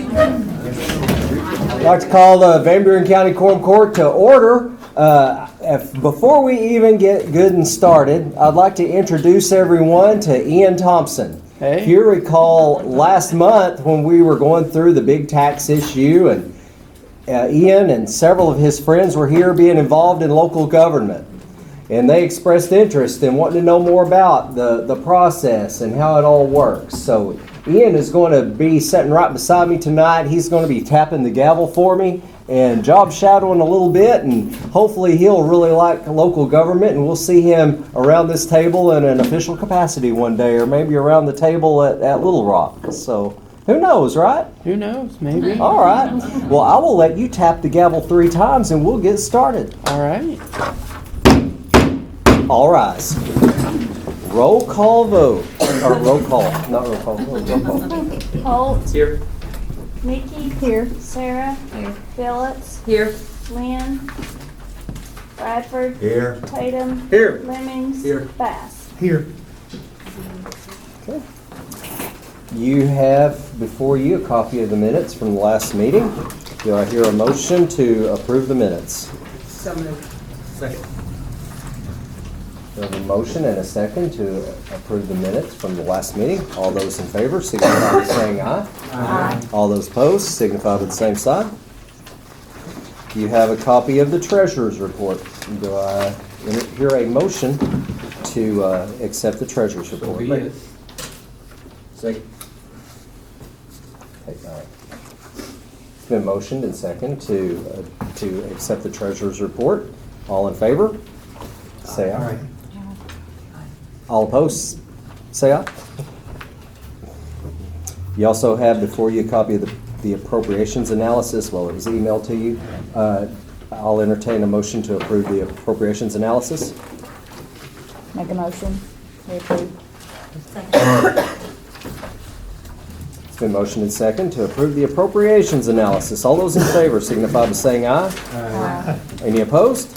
I'd like to call the Van Buren County Quorum Court to order. Before we even get good and started, I'd like to introduce everyone to Ian Thompson. Hey. If you recall last month when we were going through the big tax issue, and Ian and several of his friends were here being involved in local government. And they expressed interest in wanting to know more about the process and how it all works. So Ian is going to be sitting right beside me tonight. He's going to be tapping the gavel for me and job shadowing a little bit, and hopefully he'll really like local government, and we'll see him around this table in an official capacity one day, or maybe around the table at Little Rock. So who knows, right? Who knows? Maybe. All right. Well, I will let you tap the gavel 3 times and we'll get started. All right. All rise. Roll call vote. Or roll call. Not roll call. Roll call. Holt. Here. Mickey. Here. Sarah. Here. Phillips. Here. Lynn. Bradford. Here. Tatum. Here. Lemmings. Here. Bass. Here. Okay. You have before you a copy of the minutes from the last meeting. Do I hear a motion to approve the minutes? So moved. Second. We have a motion and a second to approve the minutes from the last meeting. All those in favor signify by saying aye. Aye. All those opposed signify by the same sign. You have a copy of the treasurer's report. Do I hear a motion to accept the treasurer's report? Second. Okay, all right. It's been motioned and second to accept the treasurer's report. All in favor? Say aye. All opposed? Say aye. You also have before you a copy of the appropriations analysis. Well, it was emailed to you. I'll entertain a motion to approve the appropriations analysis. Make a motion. We approve. It's been motioned and second to approve the appropriations analysis. All those in favor signify by saying aye. Aye. Any opposed?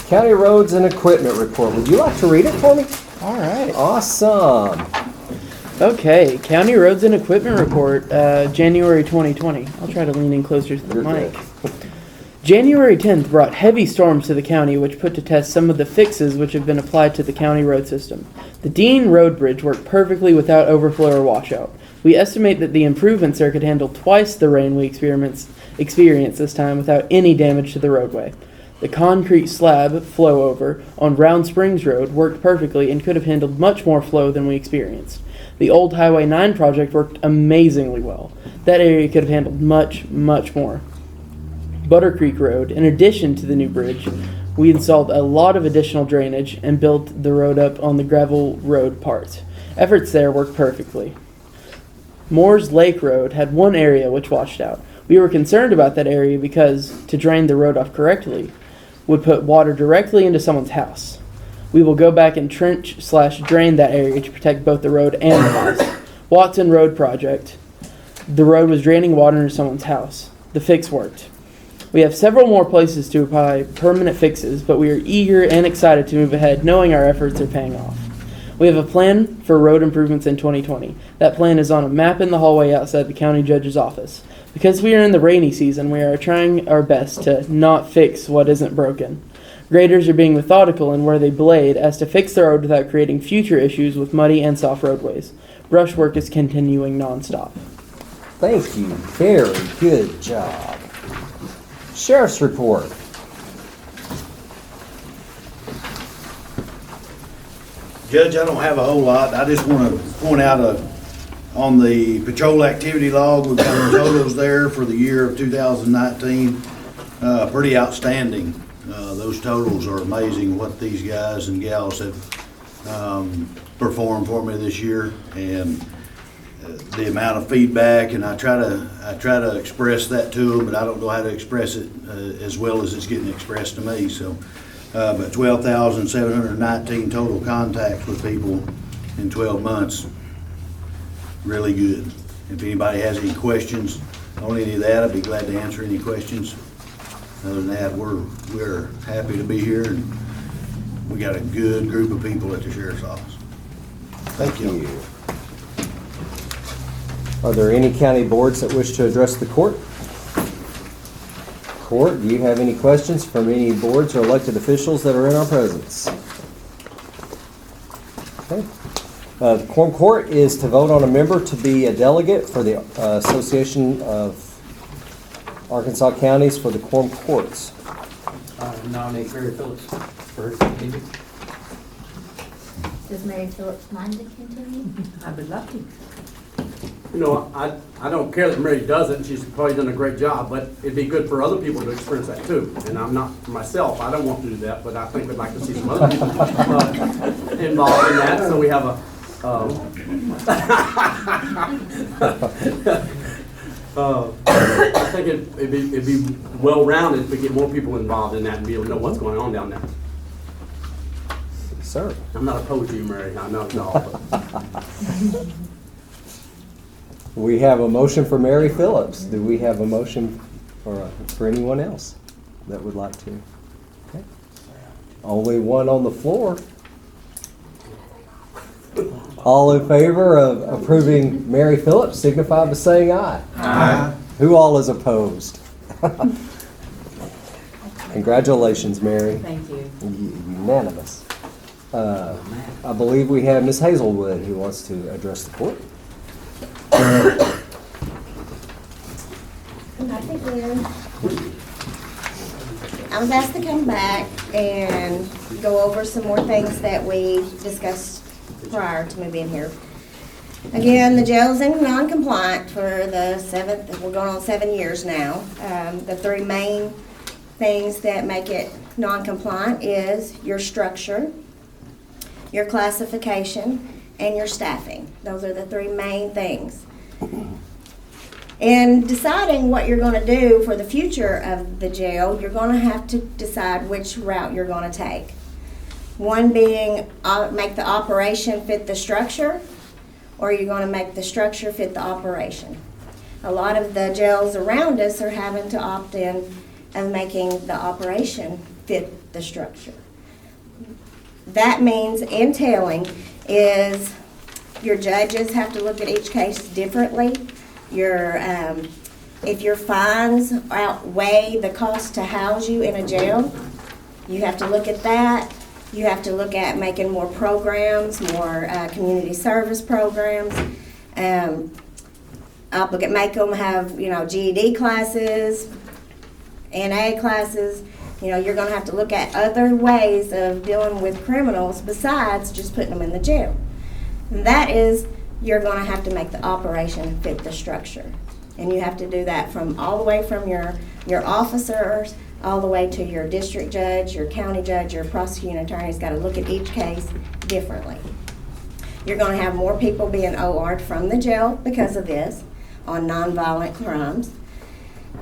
County roads and equipment report. Would you like to read it for me? All right. Awesome. Okay. County roads and equipment report, January 2020. I'll try to lean in closer to the You're mic. good. January 10th brought heavy storms to the county, which put to test some of the fixes which have been applied to the county road system. The Dean Road Bridge worked perfectly without overflow or washout. We estimate that the improvements there could handle twice the rain we experienced this time without any damage to the roadway. The concrete slab flow over on Round Springs Road worked perfectly and could have handled much more flow than we experienced. The old Highway 9 project worked amazingly well. That area could have handled much, much more. Butter Creek Road, in addition to the new bridge, we installed a lot of additional drainage and built the road up on the gravel road part. Efforts there worked perfectly. Moore's Lake Road had one area which washed out. We were concerned about that area because, to drain the road off correctly, would put water directly into someone's house. We will go back and trench/drain that area to protect both the road and the house. Watson Road project. The road was draining water into someone's house. The fix worked. We have several more places to apply permanent fixes, but we are eager and excited to move ahead, knowing our efforts are paying off. We have a plan for road improvements in 2020. That plan is on a map in the hallway outside the county judge's office. Because we are in the rainy season, we are trying our best to not fix what isn't broken. Graders are being methodical in where they blade as to fix the road without creating future issues with muddy and soft roadways. Brush work is continuing nonstop. Thank you. Very good job. Sheriff's report. Judge, I don't have a whole lot. I just want to point out on the patrol activity log, we've got the totals there for the year of 2019. Pretty outstanding. Those totals are amazing what these guys and gals have performed for me this year, and the amount of feedback, and I try to express that to them, but I don't know how to express it as well as it's getting expressed to me. So, but 12,719 total contacts with people in 12 months. Really good. If anybody has any questions on any of that, I'd be glad to answer any questions. Other than that, we're happy to be here, and we got a good group of people at the sheriff's office. Thank you. Are there any county boards that wish to address the court? Court, do you have any questions from any boards or elected officials that are in our presence? Okay. The Quorum Court is to vote on a member to be a delegate for the Association of Arkansas Counties for the Quorum Courts. I nominate Mary Phillips for her continued. Does Mary Phillips mind to continue? I would love to. You know, I don't care that Mary does it, she's probably done a great job, but it'd be good for other people to experience that too. And I'm not, for myself, I don't want to do that, but I think we'd like to see some other people involved in that, so we have a, I think it'd be well-rounded if we get more people involved in that and be able to know what's going on down there. Sir. I'm not opposed to you, Mary, I know at all, but We have a motion for Mary Phillips. Do we have a motion for anyone else that would like to? Okay. Only one on the floor. All in favor of approving Mary Phillips signify by saying aye. Aye. Who all is opposed? Congratulations, Mary. Thank you. Unanimous. I believe we have Ms. Hazelwood who wants to address the court. Nothing good. I was asked to come back and go over some more things that we discussed prior to me being here. Again, the jail's in non-compliant for the we're going on 7 years now. The three main things that make it non-compliant is your structure, your classification, and your staffing. Those are the three main things. In deciding what you're going to do for the future of the jail, you're going to have to decide which route you're going to take. One being make the operation fit the structure, or you're going to make the structure fit the operation. A lot of the jails around us are having to opt in of making the operation fit the structure. That means entailing is your judges have to look at each case differently. If your fines outweigh the cost to house you in a jail, you have to look at that. You have to look at making more programs, more community service programs. Make them have, GED classes, NA classes. You're going to have to look at other ways of dealing with criminals besides just putting them in the jail. And that is, you're going to have to make the operation fit the structure. And you have to do that from all the way from your officers all the way to your district judge, your county judge, your prosecuting attorney's got to look at each case differently. You're going to have more people being OR'd from the jail because of this on nonviolent crimes.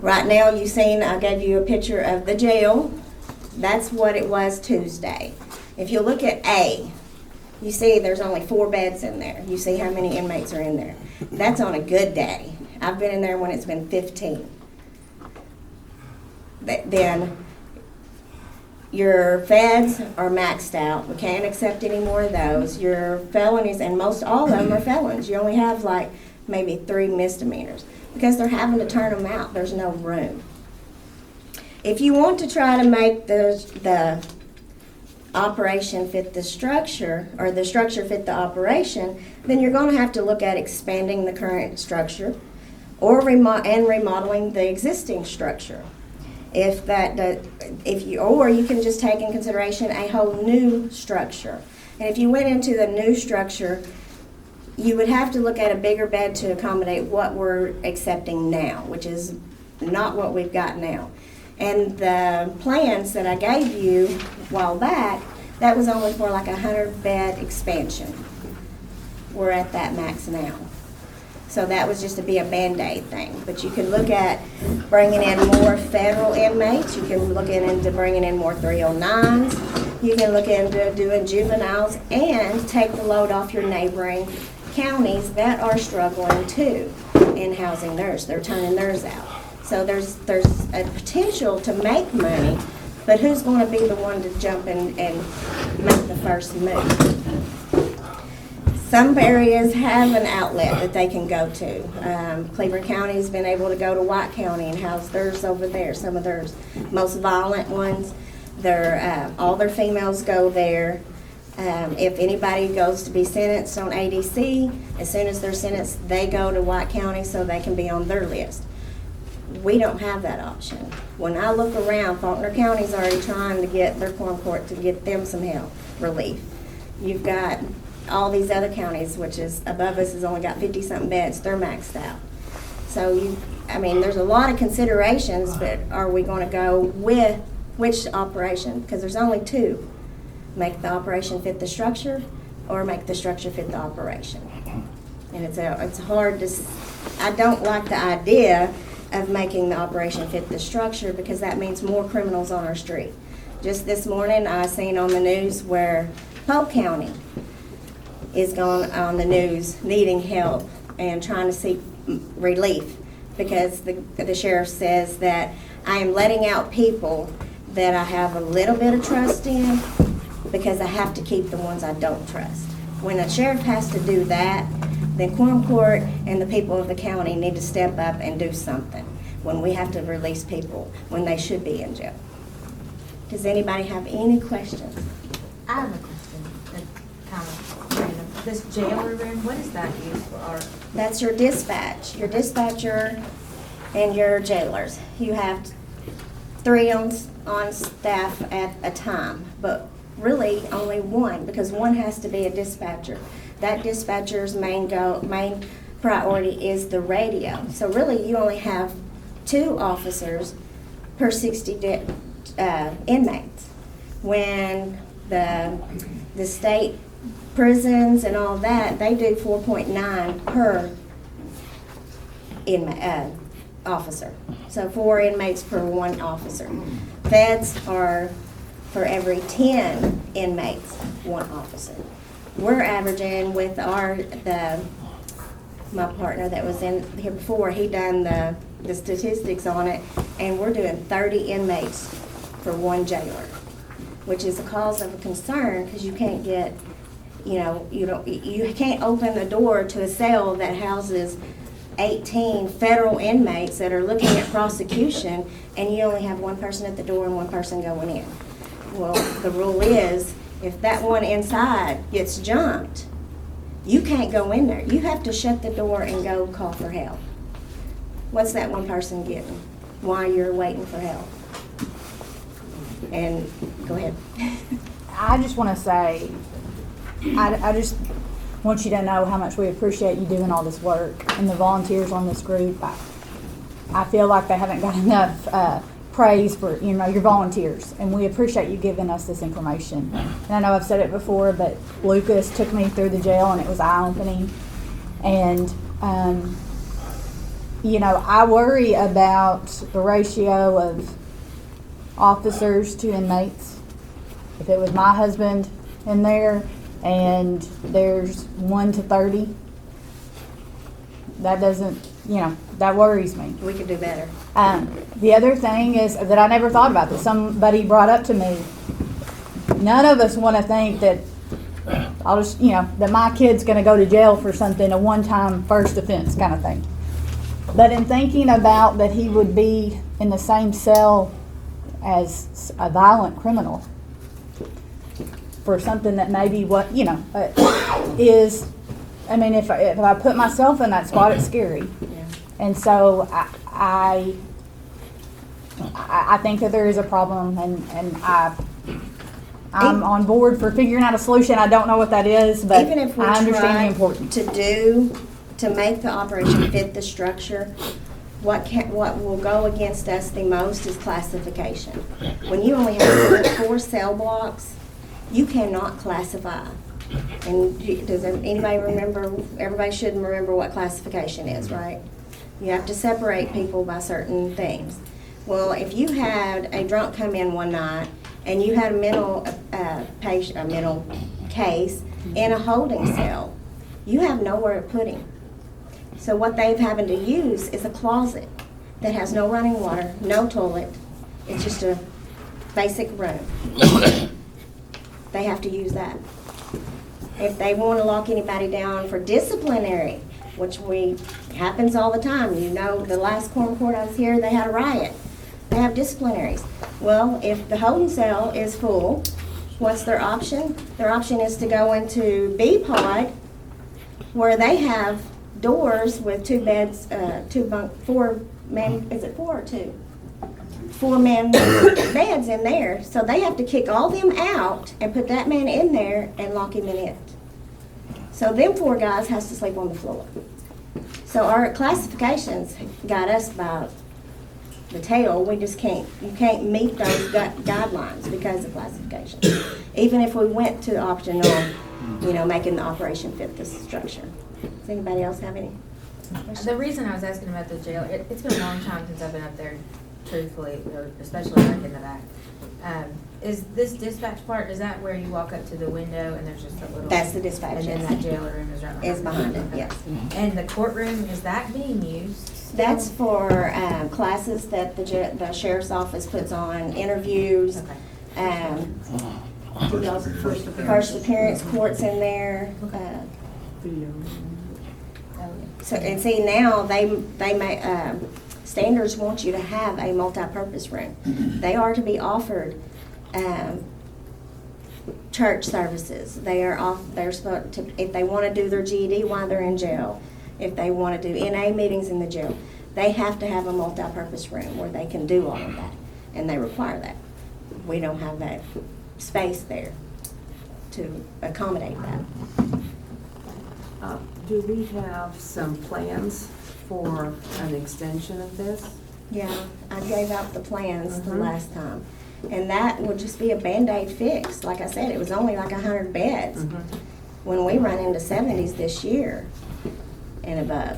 Right now, I gave you a picture of the jail. That's what it was Tuesday. If you look at A, you see there's only 4 beds in there. You see how many inmates are in there. That's on a good day. I've been in there when it's been 15. Then your feds are maxed out. We can't accept any more of those. Your felonies, and most all of them are felons. You only have maybe 3 misdemeanors because they're having to turn them out. There's no room. If you want to try to make the operation fit the structure, or the structure fit the operation, then you're going to have to look at expanding the current structure or remodeling the existing structure. Or you can just take in consideration a whole new structure. And if you went into the new structure, you would have to look at a bigger bed to accommodate what we're accepting now, which is not what we've got now. And the plans that I gave you a while back, that was only for 100-bed expansion. We're at that max now. So that was just to be a Band-Aid thing. But you can look at bringing in more federal inmates. You can look into bringing in more 309s. You can look into doing juveniles and take the load off your neighboring counties that are struggling too in housing theirs. They're turning theirs out. So there's a potential to make money, but who's going to be the one to jump in and make the first move? Some areas have an outlet that they can go to. Cleveland County's been able to go to White County and house theirs over there, some of their most violent ones. All their females go there. If anybody goes to be sentenced on ADC, as soon as they're sentenced, they go to White County so they can be on their list. We don't have that option. When I look around, Faulkner County's already trying to get their quorum court to get them some help, relief. You've got all these other counties, which is above us, has only got 50-something beds, they're maxed out. So there's a lot of considerations, but are we gonna go with which operation? Because there's only two. Make the operation fit the structure, or make the structure fit the operation. And it's hard to, I don't like the idea of making the operation fit the structure, because that means more criminals on our street. Just this morning, I seen on the news where Polk County is going on the news needing help and trying to seek relief, because the sheriff says that I am letting out people that I have a little bit of trust in, because I have to keep the ones I don't trust. When a sheriff has to do that, then quorum court and the people of the county need to step up and do something when we have to release people when they should be in jail. Does anybody have any questions? I have a question, kind of random. This jailer room, what is that used for? That's your dispatch, your dispatcher and your jailers. You have 3 on staff at a time, but really only 1, because 1 has to be a dispatcher. That dispatcher's main priority is the radio. So really you only have 2 officers per 60 inmates. When the state prisons and all that, they do 4.9 per officer. So 4 inmates per 1 officer. Feds are for every 10 inmates, 1 officer. We're averaging with my partner that was in here before, he done the statistics on it, and we're doing 30 inmates for 1 jailer, which is a cause of a concern, because you can't get, you can't open the door to a cell that houses 18 federal inmates that are looking at prosecution, and you only have 1 person at the door and 1 person going in. Well, the rule is, if that one inside gets jumped, you can't go in there. You have to shut the door and go call for help. What's that 1 person getting while you're waiting for help? And go ahead. I just want to say, I just want you to know how much we appreciate you doing all this work, and the volunteers on this group. I feel like they haven't got enough praise for your volunteers, and we appreciate you giving us this information. And I know I've said it before, but Lucas took me through the jail, and it was eye-opening. And I worry about the ratio of officers to inmates. If it was my husband in there and there's 1 to 30, that doesn't, that worries me. We could do better. The other thing is that I never thought about this. Somebody brought up to me, none of us want to think that that my kid's going to go to jail for something, a one-time first offense kind of thing. But in thinking about that he would be in the same cell as a violent criminal for something that maybe is, if I put myself in that spot, it's scary. Yeah. And so I think that there is a problem, and I'm on board for figuring out a solution. I don't know what that is, but even if we I understand the try importance. to make the operation fit the structure, what will go against us the most is classification. When you only have 4 cell blocks, you cannot classify. And does anybody remember? Everybody should remember what classification is, right? You have to separate people by certain things. Well, if you had a drunk come in one night and you had a mental case in a holding cell, you have nowhere to put him. So what they've having to use is a closet that has no running water, no toilet. It's just a basic room. They have to use that. If they want to lock anybody down for disciplinary, which happens all the time. You know, the last Quorum court I was here, they had a riot. They have disciplinaries. Well, if the holding cell is full, what's their option? Their option is to go into B pod, where they have doors with 2 beds, 4 men, is it 4 or 2? 4 men beds in there. So they have to kick all them out and put that man in there and lock him in it. So them 4 guys has to sleep on the floor. So our classifications got us by the tail. We just can't, you can't meet those guidelines because of classification. Even if we went to option on, making the operation fit the structure. Does anybody else have any questions? The reason I was asking about the jail, it's been a long time since I've been up there, truthfully, or especially back in the back. Is this dispatch part, is that where you walk up to the window and there's just a little? That's the dispatch, And then yes. that jailer room is right behind it? Is behind it, yes. And the courtroom, is that being used? That's for classes that the sheriff's office puts on, interviews. Okay. First appearance courts in there. So, and see, now they may, standards want you to have a multi-purpose room. They are to be offered church services. They're supposed to, if they want to do their GED while they're in jail, if they want to do NA meetings in the jail, they have to have a multi-purpose room where they can do all of that, and they require that. We don't have that space there to accommodate that. Do we have some plans for an extension of this? Yeah, I gave out the plans the Mhm. last time, and that would just be a Band-Aid fix. Like I said, it was only like 100 beds. When we run into 70s this year and above.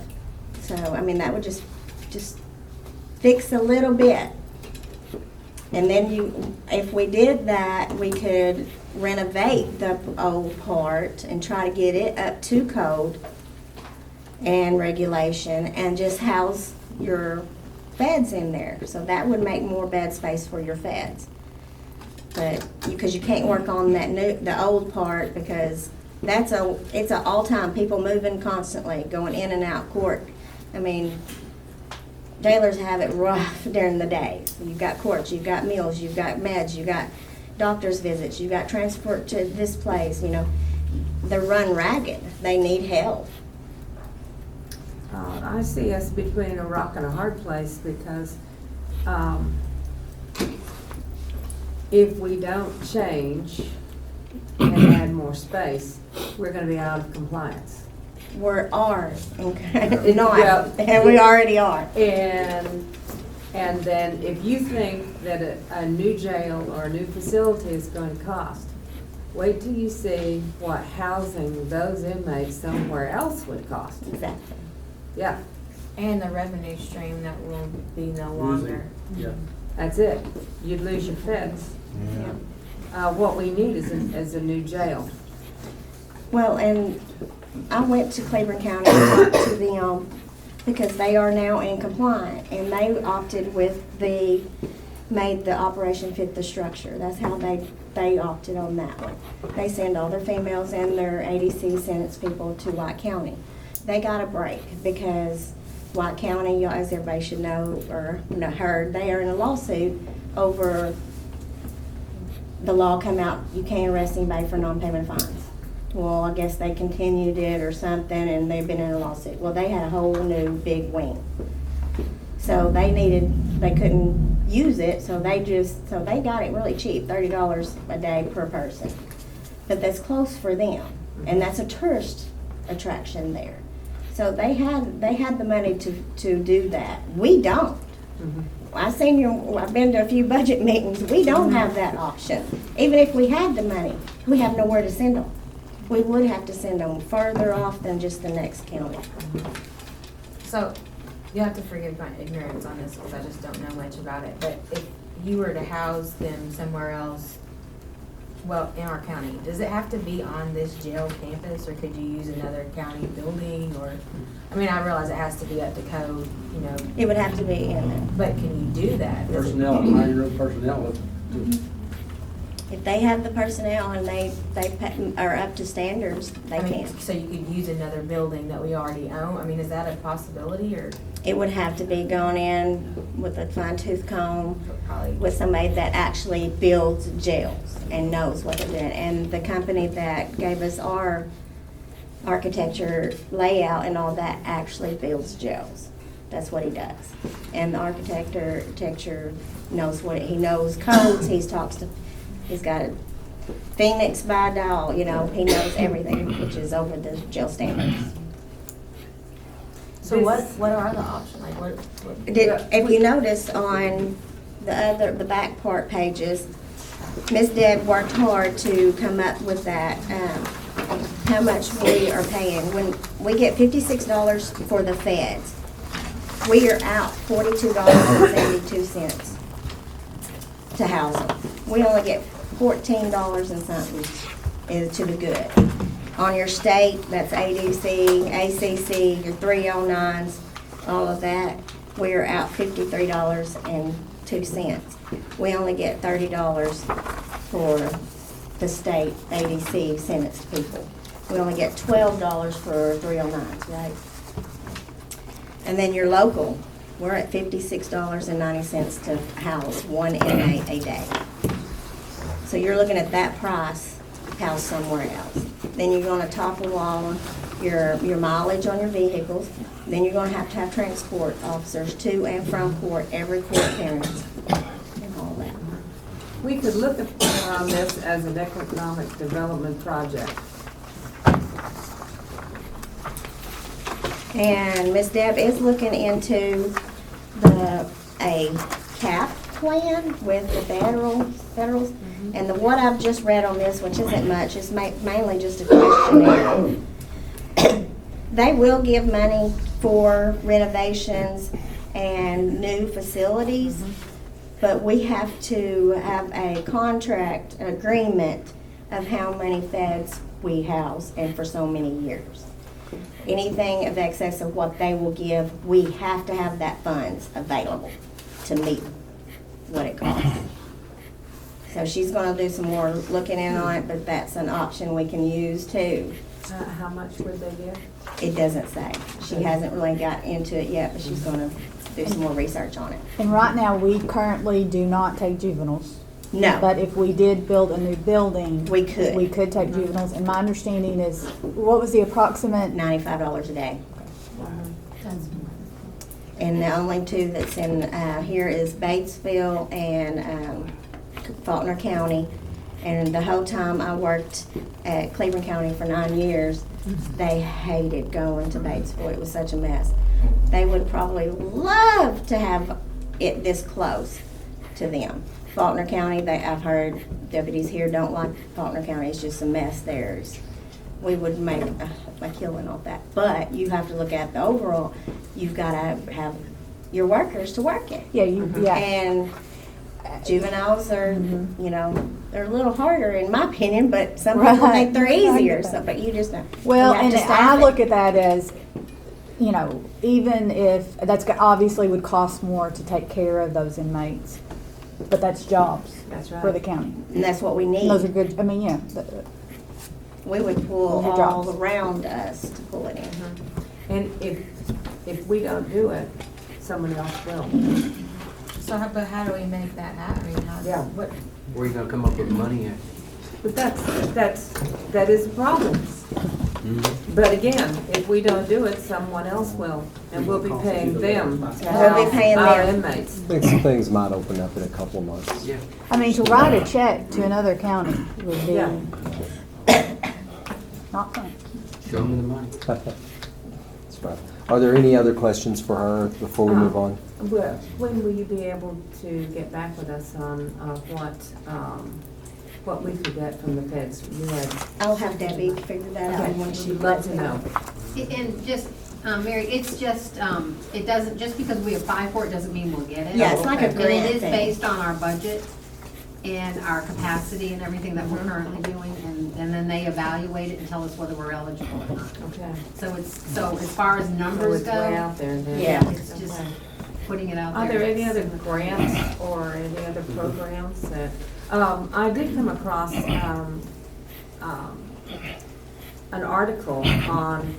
So, I mean, that would just fix a little bit. And then if we did that, we could renovate the old part and try to get it up to code and regulation and just house your feds in there. So that would make more bed space for your feds. But, because you can't work on the old part, because it's an all-time, people moving constantly, going in and out court. I mean, jailers have it rough during the day. You've got courts, you've got meals, you've got meds, you've got doctor's visits, you've got transport to this place, They're run ragged. They need help. I see us between a rock and a hard place because if we don't change and add more space, we're going to be out of compliance. We're ours, okay? Well, And we already are. And then if you think that a new jail or a new facility is going to cost, wait till you see what housing those inmates somewhere else would cost. Exactly. Yeah, And the revenue stream that will be no longer. Yeah. that's it. You'd lose your feds. What we need is a new jail. Well, and I went to Cleveland County and talked to them because they are now in compliant, and they opted with made the operation fit the structure. That's how they opted on that one. They send all their females and their ADC sentence people to White County. They got a break because White County, as everybody should know or heard, they are in a lawsuit over the law come out, you can't arrest anybody for non-payment of fines. Well, I guess they continued it or something, and they've been in a lawsuit. Well, they had a whole new big wing. So they couldn't use it, so they got it really cheap, $30 a day per person. But that's close for them, and that's a tourist attraction there. So they had the money to do that. We don't. I've been to a few budget meetings. We don't have that option. Even if we had the money, we have nowhere to send them. We would have to send them further off than just the next county. So, you have to forgive my ignorance on this because I just don't know much about it, but if you were to house them somewhere else, well, in our county, does it have to be on this jail campus, or could you use another county building, or, I mean, I realize it has to be up to code, It would have to be in there. but can you do that? Does it- Personnel, hire your own personnel. If they have the personnel and are up to standards, they I mean, can. so you could use another building that we already own? I mean, is that a possibility or It would have to be gone in with a fine tooth comb, probably? with somebody that actually builds jails and knows what they're doing. And the company that gave us our architecture layout and all that actually builds jails. That's what he does. And the architecture knows he knows codes, he's got a Phoenix by dial, he knows everything, which is over the jail standards. So what are the options? Like what? If you notice on the back part pages, Ms. Deb worked hard to come up with that, how much we are paying. When we get $56 for the feds, we are out $42.72 to house them. We only get $14 and something is to the good. On your state, that's ADC, ACC, your 309s, all of that, we are out $53.02. We only get $30 for the state ADC sentenced people. We only get $12 for 309s, right? And then your local, we're at $56.90 to house one inmate a day. So you're looking at that price, house somewhere else. Then you're gonna topple on your mileage on your vehicles. Then you're gonna have to have transport officers to and from court, every court appearance, and all that. We could look at this as an economic development project. And Ms. Deb is looking into a cap plan with the federals. And what I've just read on this, which isn't much, is mainly just a questionnaire. They will give money for renovations and new facilities, but we have to have a contract, an agreement of how many feds we house and for so many years. Anything of excess of what they will give, we have to have that funds available to meet what it costs. So she's gonna do some more looking in on it, but that's an option we can use too. How much would they give? It doesn't say. She hasn't really got into it yet, but she's gonna do some more research on it. And right now, we currently do not take juveniles. No, But if we did build a new building. We could. We could take juveniles, and my understanding is, what was the approximate? $95 a day. And the only two that's in here is Batesville and Faulkner County. And the whole time I worked at Cleveland County for 9 years, they hated going to Batesville. It was such a mess. They would probably love to have it this close to them. Faulkner County, I've heard deputies here don't like Faulkner County. It's just a mess there. We would make a killing off that. But you have to look at the overall. You've got to have your workers to work it. Yeah, And juveniles are, they're a little harder in my opinion, but some people Right. think they're I get easier. that. So, but you just know. Well, you have and to staff I it. look at that as, even if, obviously would cost more to take care of those inmates, but that's jobs That's right. for the county. And that's what we And need. those are good, We would pull Those are all jobs. around us to pull it in. And if we don't do it, someone else will. So how do we make that happen? I mean, what? Where are you gonna come up with money at? But that is a problem. But again, if we don't do it, someone else will, and we'll be paying them to We'll be house paying our them. inmates. I think some things might open up in a couple of months. Yeah. to write a check to another county would be Yeah. not fun. Show them the money. That's right. Are there any other questions for her before we move on? Well, when will you be able to get back with us on what we could get from the feds? You had, I'll have Debbie figure that out when she we'd love lets to me know. And just, Mary, it's just, it doesn't, just because we apply for it doesn't mean we'll get it. Yeah, it's like a And grant it is thing. based on our budget and our capacity and everything that we're currently doing, and then they evaluate it and tell us whether we're eligible or not. Okay. So as far as So numbers it's way go, out there then. Yeah. it's just putting it out there. Are there any other grants or any other programs that, I did come across, an article on,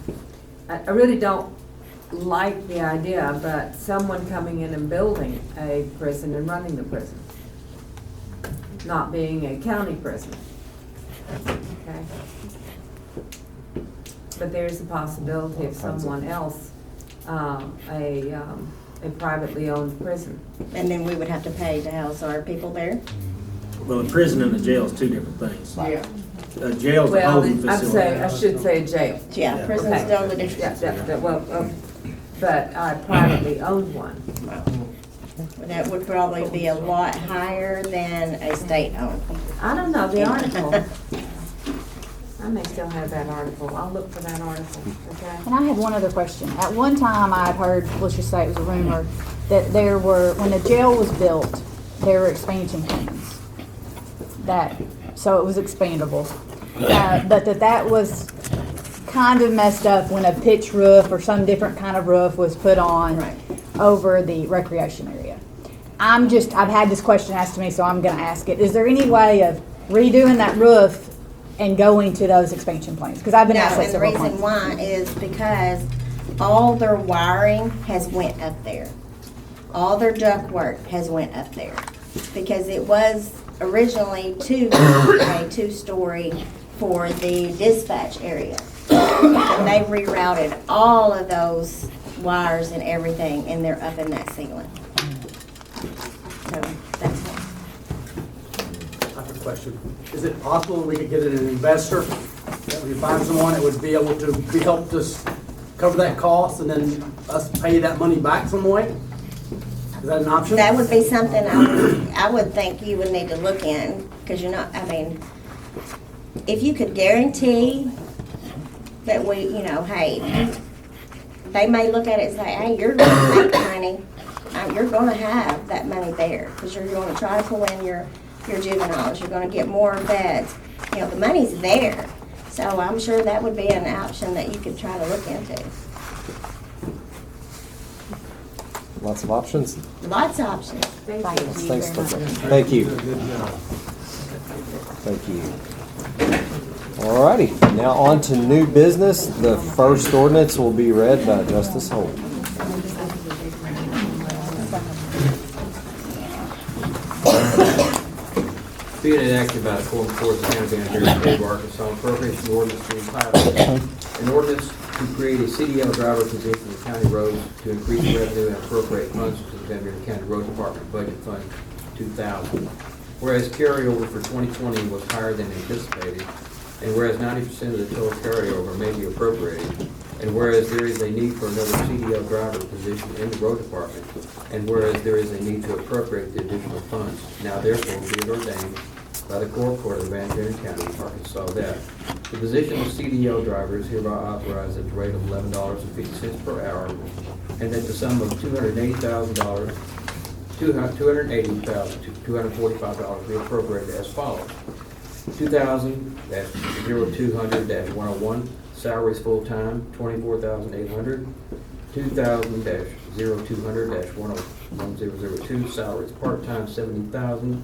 I really don't like the idea, but someone coming in and building a prison and running the prison, not being a county prison. Okay? But there's the possibility of someone else, a privately owned prison. And then we would have to pay to house our people there. Well, a prison and a jail is two different things. Yeah. A jail's a Well, holding I facility. should say jail. Yeah, prison's Okay. totally Yeah, different. but I privately owned one. That would probably be a lot higher than a state-owned. I don't know, the article. I may still have that article. I'll look for that article, okay? And I had one other question. At one time, I had heard, let's just say it was a rumor, that there were, when the jail was built, there were expansion plans. So it was expandable. But that was kind of messed up when a pitch roof or some different kind of roof was put on Right. over the recreation area. I've had this question asked to me, so I'm gonna ask it. Is there any way of redoing that roof and going to those expansion plans? Because I've been No, asked that and the several reason times. why is because all their wiring has went up there. All their duct work has went up there. Because it was originally a two-story for the dispatch area. And they rerouted all of those wires and everything, and they're up in that ceiling. So, that's why. I have a question. Is it possible we could get an investor, that we find someone that would be able to help us cover that cost and then us pay that money back some way? Is that an option? That would be something I would think you would need to look in, because you're not, I mean, if you could guarantee that we, hey, they may look at it and say, hey, you're gonna make money, you're gonna have that money there, because you're gonna try to pull in your juveniles, you're gonna get more beds, the money's there. So I'm sure that would be an option that you could try to look into. Lots of options. Lots of options. Thank Thank you. you Thanks, very much. Thank you. Thank you. All righty, now on to new business. The first ordinance will be read by Justice Holt. Being enacted by the Quorum Court of the County of Buren, State of Arkansas, appropriation ordinance to entitle an ordinance to create a CDL driver position in county roads to increase revenue and appropriate funds to the Buren County Road Department Budget Fund 2000. Whereas carryover for 2020 was higher than anticipated, and whereas 90% of the total carryover may be appropriated, and whereas there is a need for another CDL driver position in the road department, and whereas there is a need to appropriate the additional funds, now therefore be it ordained by the Court of Buren County, Arkansas, that the position of CDL driver is hereby authorized at the rate of $11.50 per hour, and that the sum of $280,000, $245 be appropriated as follows. 2000-0200-101, salaries full-time, $24,800. 2000-0200-1002, salaries part-time, $70,000.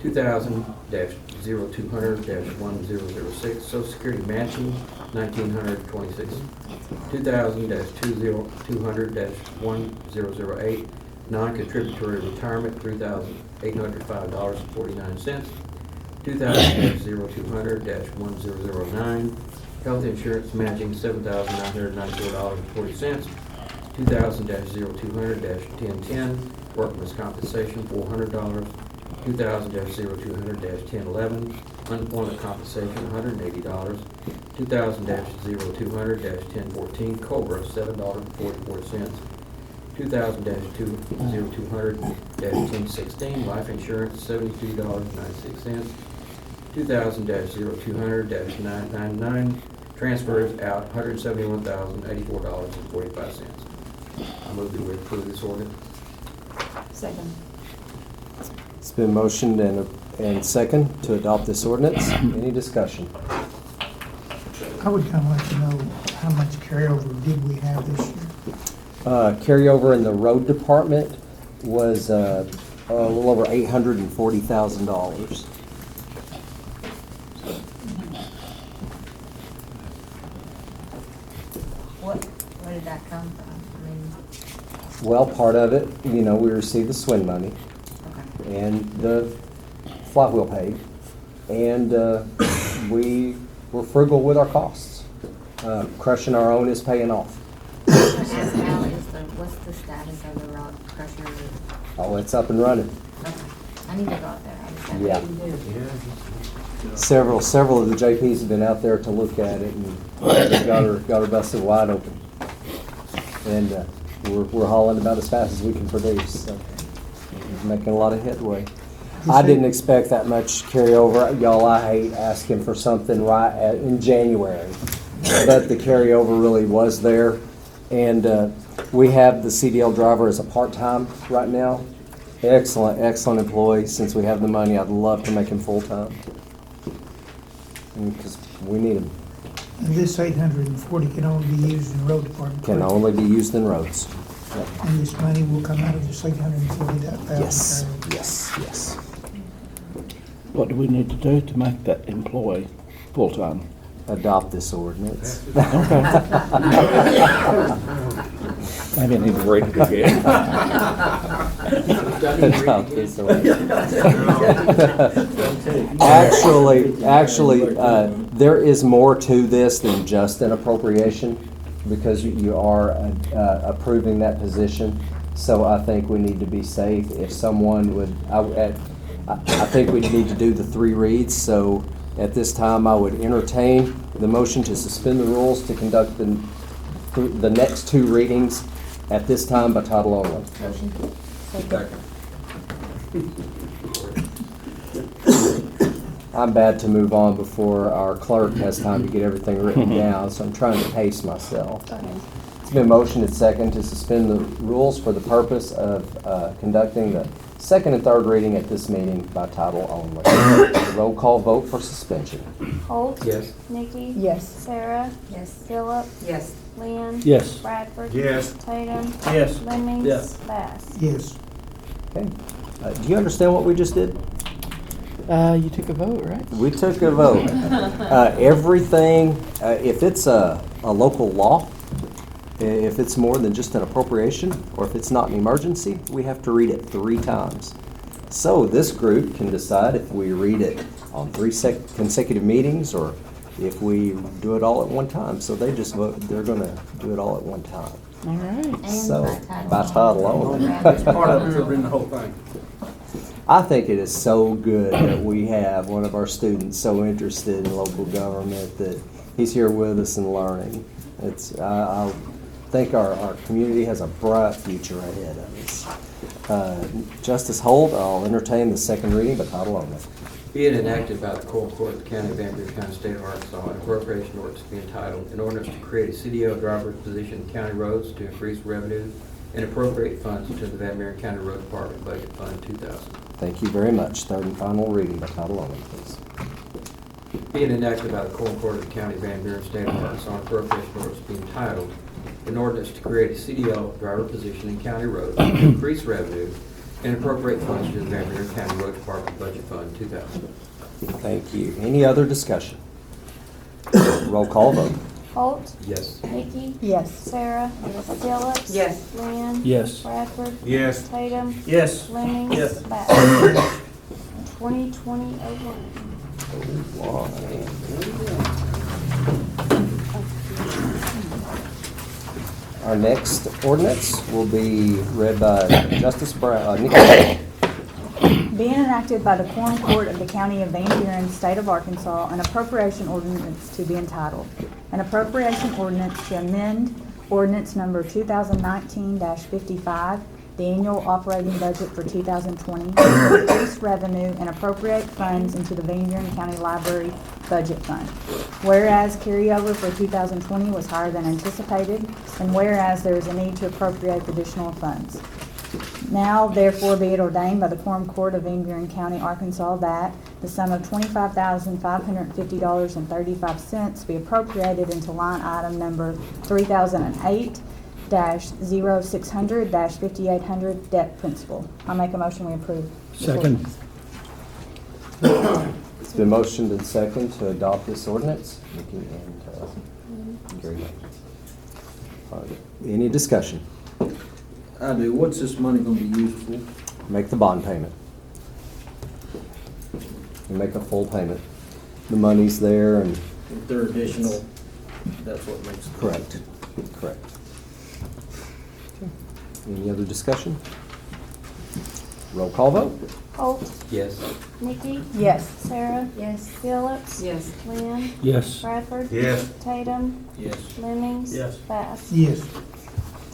2000-0200-1006, Social Security matching, $1,926. 2000-200-1008, non-contributory retirement, $3,805.49. 2000-0200-1009, health insurance matching, $7,994.40. 2000-0200-1010, workman's compensation, $400. 2000-0200-1011, unemployment compensation, $180. 2000-0200-1014, COBRA, $7.44. 2000-0200-1016, life insurance, $72.96. 2000-0200-999, transfers out, $171,084.45. I move that we approve this ordinance. Second. It's been motioned and second to adopt this ordinance. Any discussion? I would kind of like to know how much carryover did we have this year? Carryover in the road department was a little over $840,000. What did that come from? I mean, Well, part of it, we received the SWIN money okay. and the flywheel paid, and we were frugal with our costs. Crushing our own is paying off. What's the status of the rock crusher? Oh, it's up and running. Okay. I need to go out there. I just have Yeah. to do. Several of the JPs have been out there to look at it and got her busted wide open. And we're hauling about as fast as we can produce, so we're making a lot of headway. I didn't expect that much carryover. Y'all, I hate asking for something in January, but the carryover really was there. And we have the CDL driver as a part-time right now. Excellent employee. Since we have the money, I'd love to make him full-time. Because we need him. And this 840 can only be used in the road department. Can correct? only be used in roads. And this money will come out of this 840,000. Yes, yes. What do we need to do to make that employee full-time? Adopt this ordinance. Maybe I need to read it again. Adopt this ordinance. Actually, there is more to this than just an appropriation, because you are approving that position. So I think we need to be safe. If someone would, I think we need to do the 3 reads. So at this time, I would entertain the motion to suspend the rules to conduct the next 2 readings at this time by title only. Motion. I'm bad to move on before our clerk has time to get everything written down, so I'm trying to pace myself. It's been motioned and second to suspend the rules for the purpose of conducting the 2nd and 3rd reading at this meeting by title only. Roll call vote for suspension. Holt. Yes. Nikki. Yes. Sarah. Yes. Philip. Yes. Lynn. Yes. Bradford. Yes. Tatum. Yes. Lemmings. Yes. Bass. Yes. Okay. Do you understand what we just did? You took a vote, right? We took a vote. Everything, if it's a local law, if it's more than just an appropriation, or if it's not an emergency, we have to read it 3 times. So this group can decide if we read it on 3 consecutive meetings, or if we do it all at one time. So they just vote, they're gonna do it all at one time. All right. And So, by title only. It's part of it to read the whole thing. I think it is so good that we have one of our students so interested in local government that he's here with us and learning. I think our community has a bright future ahead of us. Justice Holt, I'll entertain the 2nd reading by title only. Be it enacted by the Quorum Court of the County of Van Buren County, State of Arkansas, an appropriation ordinance to be entitled, an ordinance to create a CDL driver position in county roads to increase revenue and appropriate funds to the Van Buren County Road Department Budget Fund 2000. Thank you very much. 3rd and final reading by title only, please. Be it enacted by the Quorum Court of the County of Van Buren, State of Arkansas, an appropriation ordinance to be entitled, an ordinance to create a CDL driver position in county roads to increase revenue and appropriate funds to the Van Buren County Road Department Budget Fund 2000. Thank you. Any other discussion? Roll call vote. Holt. Yes. Nikki. Yes. Sarah. Phillips. Yes. Lynn. Yes. Bradford. Yes. Tatum. Yes. Lemmings. Yes. Bass. 2020-01. Our next ordinance will be read by Justice Nikki. Being enacted by the Quorum Court of the County of Van Buren, State of Arkansas, an appropriation ordinance to be entitled, an appropriation ordinance to amend ordinance number 2019-55, the annual operating budget for 2020, to increase revenue and appropriate funds into the Van Buren County Library Budget Fund. Whereas carryover for 2020 was higher than anticipated, and whereas there is a need to appropriate additional funds. Now, therefore, be it ordained by the Quorum Court of Van Buren County, Arkansas, that the sum of $25,550.35 be appropriated into line item number 3008 2022-0600-5800 debt principal. I make a motion we approve. this Second. ordinance. It's been motioned and second to adopt this ordinance. Nikki and Gary. All right. Any discussion? I do. What's this money gonna be used for? Make the bond payment. You make a full payment. The money's there and, If they're additional, that's what makes it. correct, correct. Any other discussion? Roll call vote? Holt, Yes. Nikki, Yes. Sarah, Yes. Phillips, Yes. Lynn, Yes. Bradford, Yes. Tatum, Yes. Lemmings, Yes. Bass. Yes.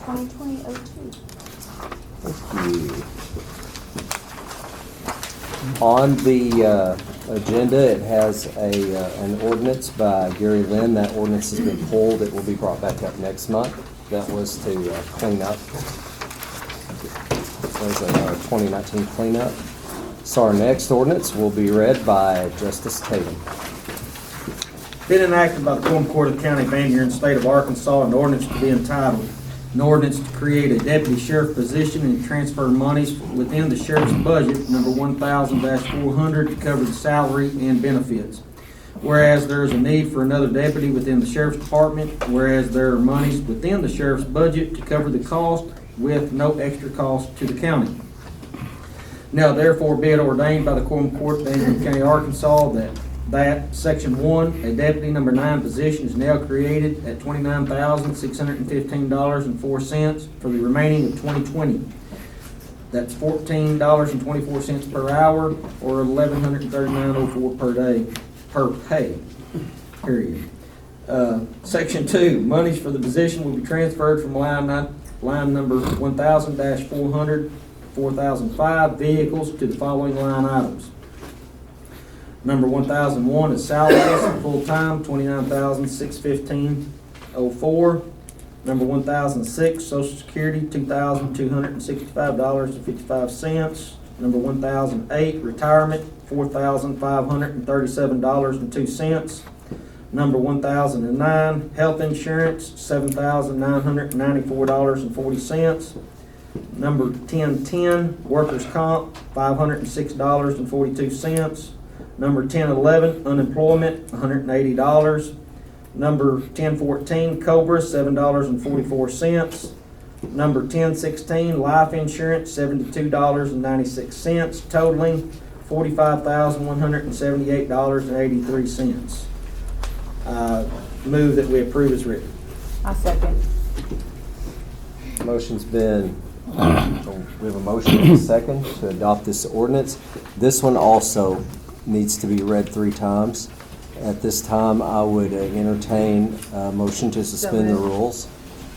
2020-02. Thank you. On the agenda, it has an ordinance by Gary Lynn. That ordinance has been pulled. It will be brought back up next month. That was to clean up. It was a 2019 cleanup. So our next ordinance will be read by Justice Tatum. Been enacted by the Quorum Court of the County of Van Buren, State of Arkansas, an ordinance to be entitled, an ordinance to create a deputy sheriff position and transfer monies within the sheriff's budget, number 1000-400, to cover the salary and benefits. Whereas there is a need for another deputy within the sheriff's department, whereas there are monies within the sheriff's budget to cover the cost with no extra cost to the county. Now therefore be it ordained by the Quorum Court of Van Buren County, Arkansas, that Section 1, a deputy number 9 position is now created at $29,615.04 for the remaining of 2020. That's $14.24 per hour, or $1,139.04 per day, per pay, period. Section 2, monies for the position will be transferred from line number 1000-400, 4005 vehicles to the following line items. Number 1001 is salaries, full-time, $29,615.04. Number 1006, Social Security, $2,265.55. Number 1008, retirement, $4,537.02. Number 1009, health insurance, $7,994.40. Number 1010, workers' comp, $506.42. Number 1011, unemployment, $180. Number 1014, COBRA, $7.44. Number 1016, life insurance, $72.96, totaling $45,178.83. Move that we approve as written. I second. Motion's been, we have a motion and a second to adopt this ordinance. This one also needs to be read 3 times. At this time, I would entertain a motion to suspend the rules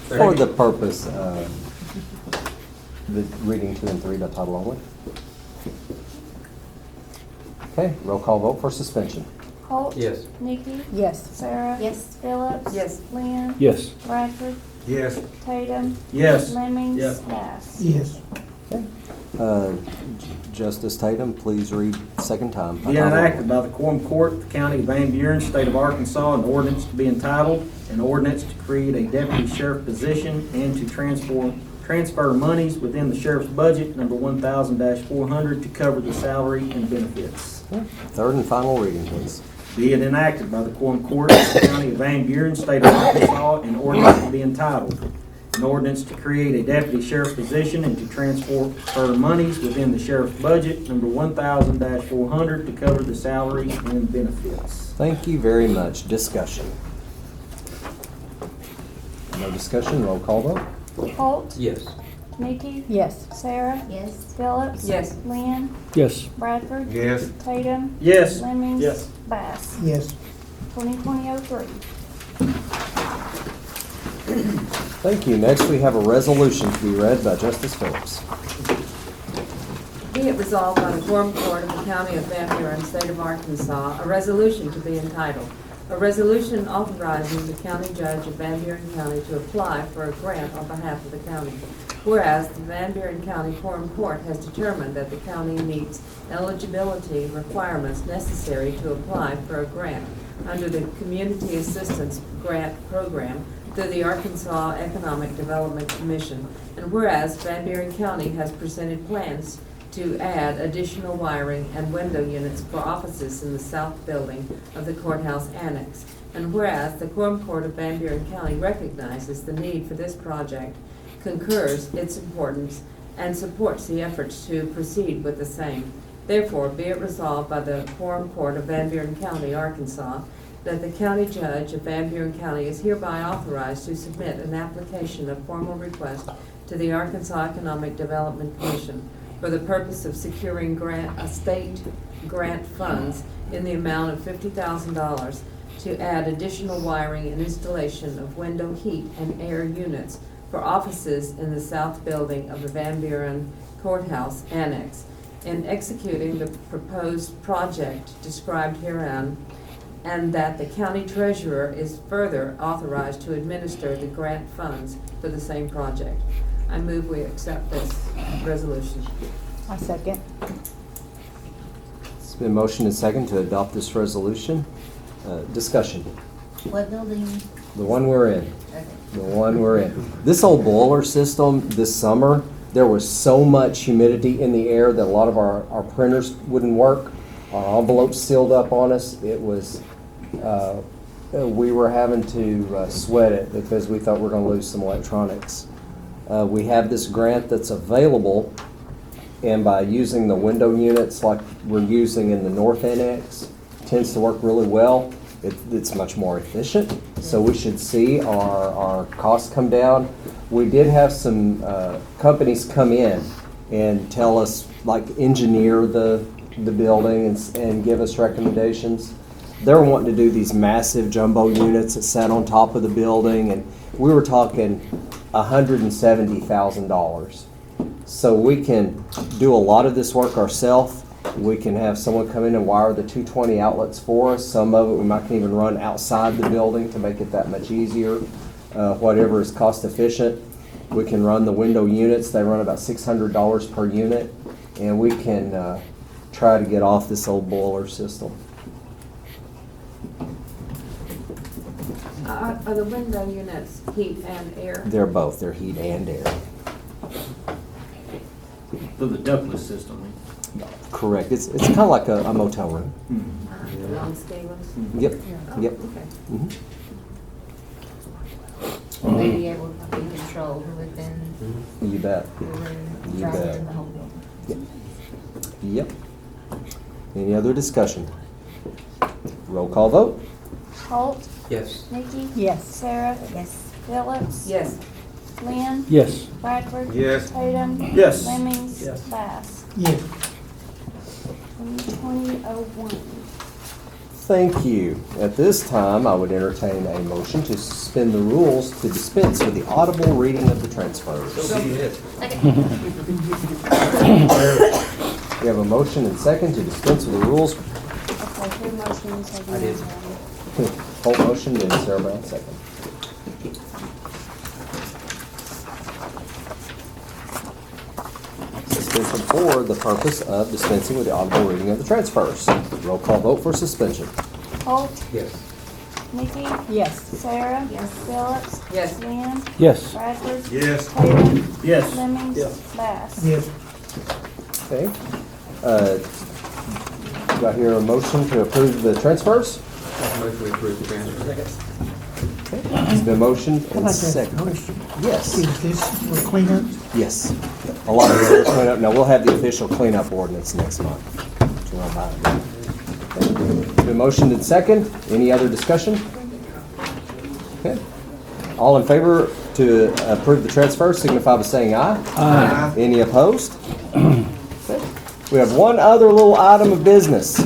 for the purpose of the reading 2 and 3 by title only. Okay, roll call vote for suspension. Holt, Yes. Nikki, Yes. Sarah, Yes. Phillips, Yes. Lynn, Yes. Bradford, Yes. Tatum, Yes. Lemmings, Yes. Bass. Yes. Justice Tatum, please read second time. by Be title enacted only. by the Quorum Court of the County of Van Buren, State of Arkansas, an ordinance to be entitled, an ordinance to create a deputy sheriff position and to transfer monies within the sheriff's budget, number 1000-400, to cover the salary and benefits. Third and final reading, please. Be it enacted by the Quorum Court of the County of Van Buren, State of Arkansas, an ordinance to be entitled, an ordinance to create a deputy sheriff position and to transfer monies within the sheriff's budget, number 1000-400, to cover the salary and benefits. Thank you very much. Discussion. No discussion, roll call vote. Holt, Yes. Nikki, Yes. Sarah, Yes. Phillips, Yes. Lynn, Yes. Bradford, Yes. Tatum, Yes. Lemmings, Yes. Bass. Yes. 2020-03. Thank you. Next, we have a resolution to be read by Justice Phillips. Be it resolved by the Quorum Court of the County of Van Buren, State of Arkansas, a resolution to be entitled, a resolution authorizing the county judge of Van Buren County to apply for a grant on behalf of the county. Whereas the Van Buren County Quorum Court has determined that the county meets eligibility requirements necessary to apply for a grant under the Community Assistance Grant Program through the Arkansas Economic Development Commission. And whereas Van Buren County has presented plans to add additional wiring and window units for offices in the south building of the courthouse annex. And whereas the Quorum Court of Van Buren County recognizes the need for this project, concurs its importance, and supports the efforts to proceed with the same. Therefore, be it resolved by the Quorum Court of Van Buren County, Arkansas, that the County Judge of Van Buren County is hereby authorized to submit an application of formal request to the Arkansas Economic Development Commission for the purpose of securing state grant funds in the amount of $50,000 to add additional wiring and installation of window heat and air units for offices in the south building of the Van Buren Courthouse Annex. In executing the proposed project described herein, and that the county treasurer is further authorized to administer the grant funds for the same project. I move we accept this resolution. I second. It's been motioned and second to adopt this resolution. Discussion. What building? The one we're in. Okay. The one we're in. This old boiler system this summer, there was so much humidity in the air that a lot of our printers wouldn't work. Our envelopes sealed up on us. It was, we were having to sweat it because we thought we were going to lose some electronics. We have this grant that's available, and by using the window units like we're using in the North Annex, tends to work really well. It's much more efficient, so we should see our costs come down. We did have some companies come in and tell us, like, engineer the building and give us recommendations. They're wanting to do these massive jumbo units that sat on top of the building, and we were talking $170,000. So we can do a lot of this work ourselves. We can have someone come in and wire the 220 outlets for us. Some of it we might can even run outside the building to make it that much easier. Whatever is cost efficient. We can run the window units. They run about $600 per unit, and we can try to get off this old boiler system. Are the window units heat and air? They're both. They're heat and air. For the ductless system. Correct. It's kind of like a motel room. Non-stainless? Yep. Yep. Okay. Mhm. Will they be able to be controlled within You bet. the room, You rather bet. than the whole building? Yep. Any other discussion? Roll call vote. Holt, Yes. Nikki, Yes. Sarah, Yes. Phillips, Yes. Lynn, Yes. Bradford, Yes. Tatum, Yes. Lemmings, Yes. Bass. Yes. 2020-01. Thank you. At this time, I would entertain a motion to suspend the rules to dispense with the audible reading of the transfers. We have a motion and second to dispense with the rules. Okay, who motions have I you did. done? Holt motion and Sarah Brown second. Suspension for the purpose of dispensing with the audible reading of the transfers. Roll call vote for suspension. Holt, Yes. Nikki, Yes. Sarah, Phillips, Yes. Lynn, Yes. Bradford, Yes. Tatum, Yes. Lemmings, Bass. Yes. Okay. Do I hear a motion to approve the transfers? Motion to approve the transfer. Okay. It's been motioned How and about that seconded. question? Yes. Is this for cleanup? Yes. A lot of it will clean up. Now, we'll have the official cleanup ordinance next month. So we'll buy it. Okay. Been motioned and second. Any other discussion? Okay. All in favor to approve the transfer signify by saying aye. Aye. Any opposed? Okay. We have one other little item of business.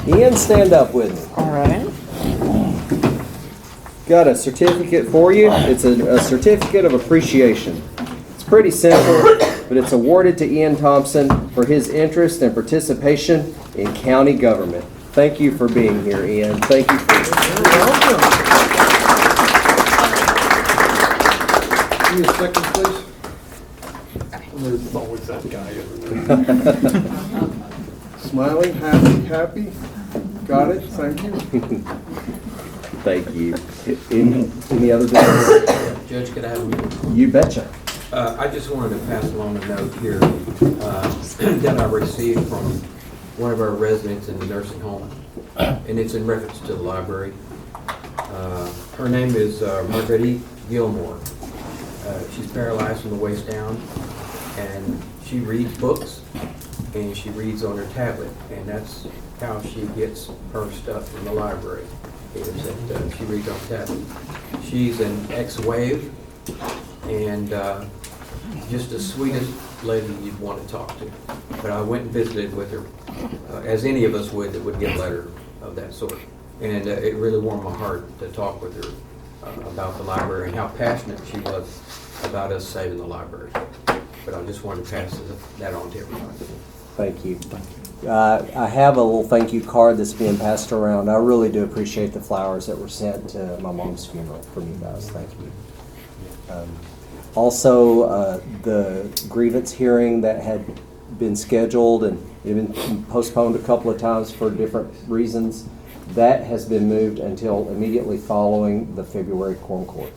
Ian, stand up with me. All right. Got a certificate for you. It's a certificate of appreciation. It's pretty simple, but it's awarded to Ian Thompson for his interest and participation in county government. Thank you for being here, Ian. Thank you for Give me a second, please. There's always that guy over there. Smiling, happy. Got it, thank you. Thank you. Any other business? Judge, could I have You betcha. I just wanted to pass along a note here that I received from one of our residents in the nursing home, and it's in reference to the library. Her name is Marguerite Gilmore. She's paralyzed from the waist down, and she reads books, and she reads on her tablet, and that's how she gets her stuff from the library. Is that she reads on tablet. She's an ex-wave, and just the sweetest lady you'd want to talk to. But I went and visited with her, as any of us would that would get a letter of that sort. And it really warmed my heart to talk with her about the library and how passionate she was about us saving the library. But I just wanted to pass that on to everybody. Thank you. I have a little thank you card that's being passed around. I really do appreciate the flowers that were sent to my mom's funeral from you guys. Thank you. Also, the grievance hearing that had been scheduled and it had been postponed a couple of times for different reasons, that has been moved until immediately following the February Quorum Court.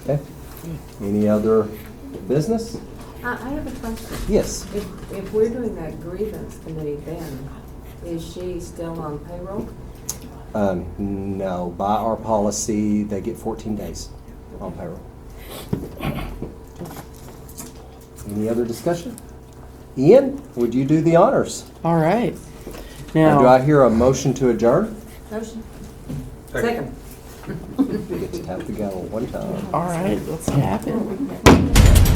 Okay. Any other business? I have a question. Yes. If we're doing that grievance committee, then is she still on payroll? No, by our policy, they get 14 days on payroll. Any other discussion? Ian, would you do the honors? All right. Now, do Now, I hear a motion to adjourn? Motion. Second. Just have to go one time. all right, let's tap it.